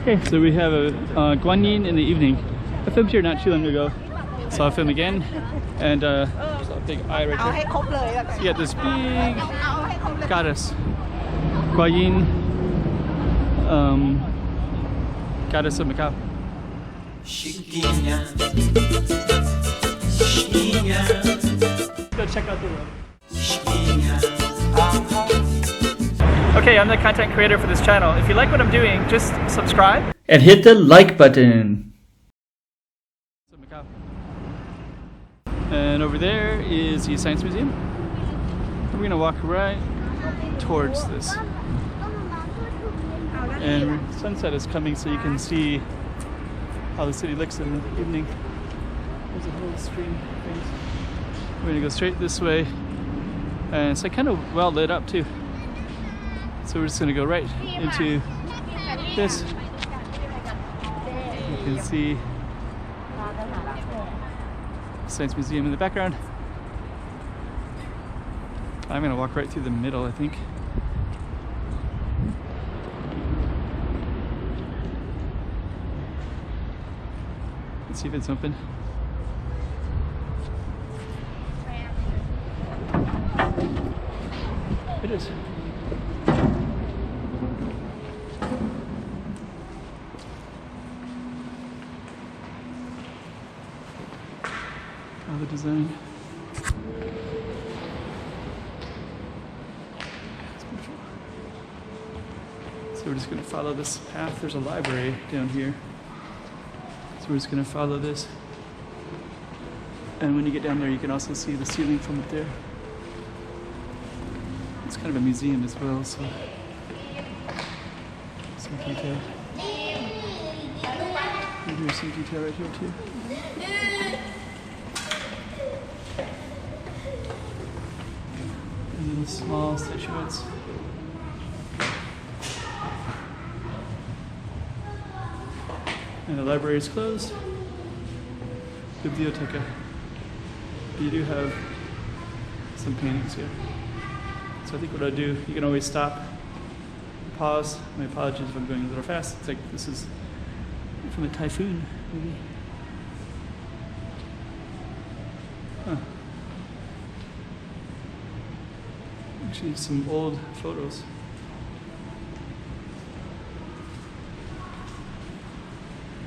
Okay, so we have a Guan-Yin in the evening. I filmed here not too long ago, so I'll film again. And there's a big eye right there. So you got this big goddess, Guan-Yin, goddess of Macau. Go check out the road. Okay, I'm the content creator for this channel. If you like what I'm doing, just subscribe and hit the like button. And over there is the Science Museum. We're gonna walk right towards this. And sunset is coming, so you can see how the city looks in the evening. There's a whole stream of things. We're gonna go straight this way, and it's like kind of well lit up too. So we're just gonna go right into this. You can see Science Museum in the background. I'm gonna walk right through the middle, I think. Let's see if it's open. It is. All the design. It's beautiful. So we're just going to follow this path. There's a library down here. So we're just going to follow this. And when you get down there, you can also see the ceiling from up there. It's kind of a museum as well, so some detail. And here's some detail right here too. And then the small statuettes. And the library is closed. Biblioteca. You do have some paintings here. So I think what I do, you can always stop, pause. My apologies if I'm going a little fast. It's like this is from a typhoon, maybe. Huh. Actually, some old photos.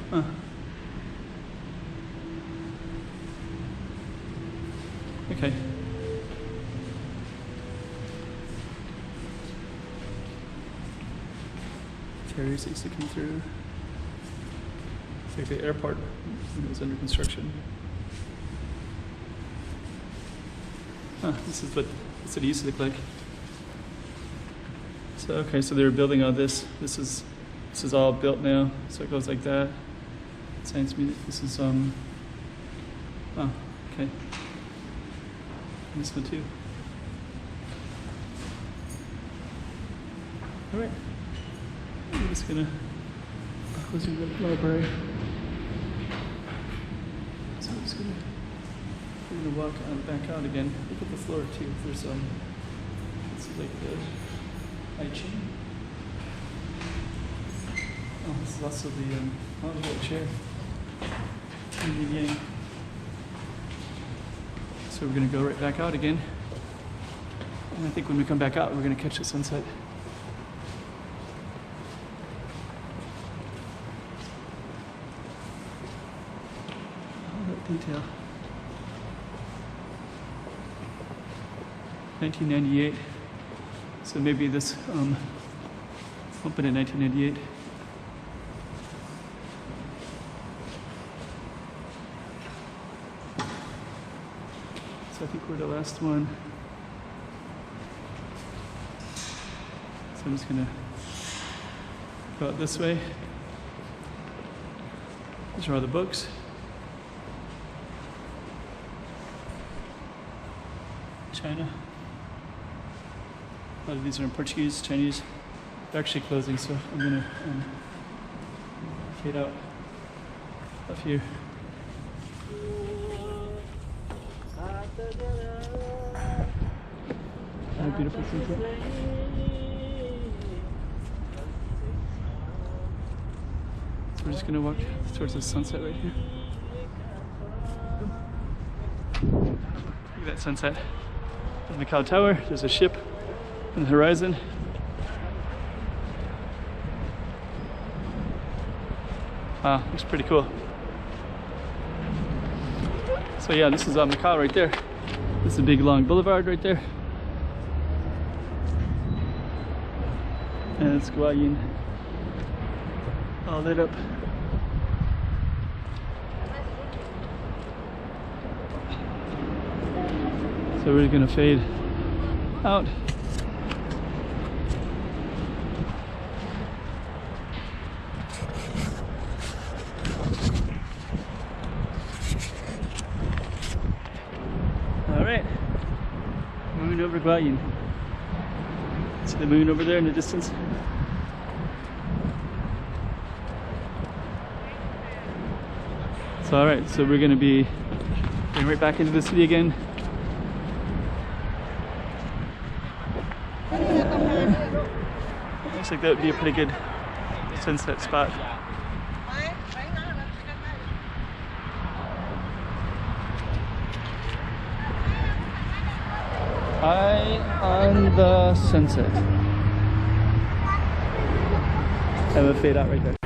Huh. Okay. Ferries used to come through. It's like the airport when it was under construction. Huh, this is what the city used to look like. So okay, so they were building all this. This is all built now, so it goes like that. Science Museum. This is oh, okay. And this one too. All right. I'm just gonna close the library. So I'm just gonna walk back out again. Look at the floor too. There's this is like the I Ching. Oh, this is also the little chair. Yin. So we're gonna go right back out again. And I think when we come back out, we're gonna catch the sunset. Detail. 1998. So maybe this opened in 1998. So I think we're the last one. So I'm just gonna go out this way. These are all the books. China. A lot of these are in Portuguese, Chinese. They're actually closing, so I'm gonna fade out up here. What a beautiful sunset. So we're just gonna walk towards the sunset right here. Look at that sunset. There's Macau Tower, there's a ship on the horizon. Wow, looks pretty cool. So yeah, this is Macau right there. This is a big long boulevard right there. And it's Guan-Yin, all lit up. So we're gonna fade out. All right, moving over Guan-Yin. See the moon over there in the distance? So all right, so we're gonna be going right back into the city again. Looks like that would be a pretty good sunset spot. Eye on the sunset. I will fade out right there.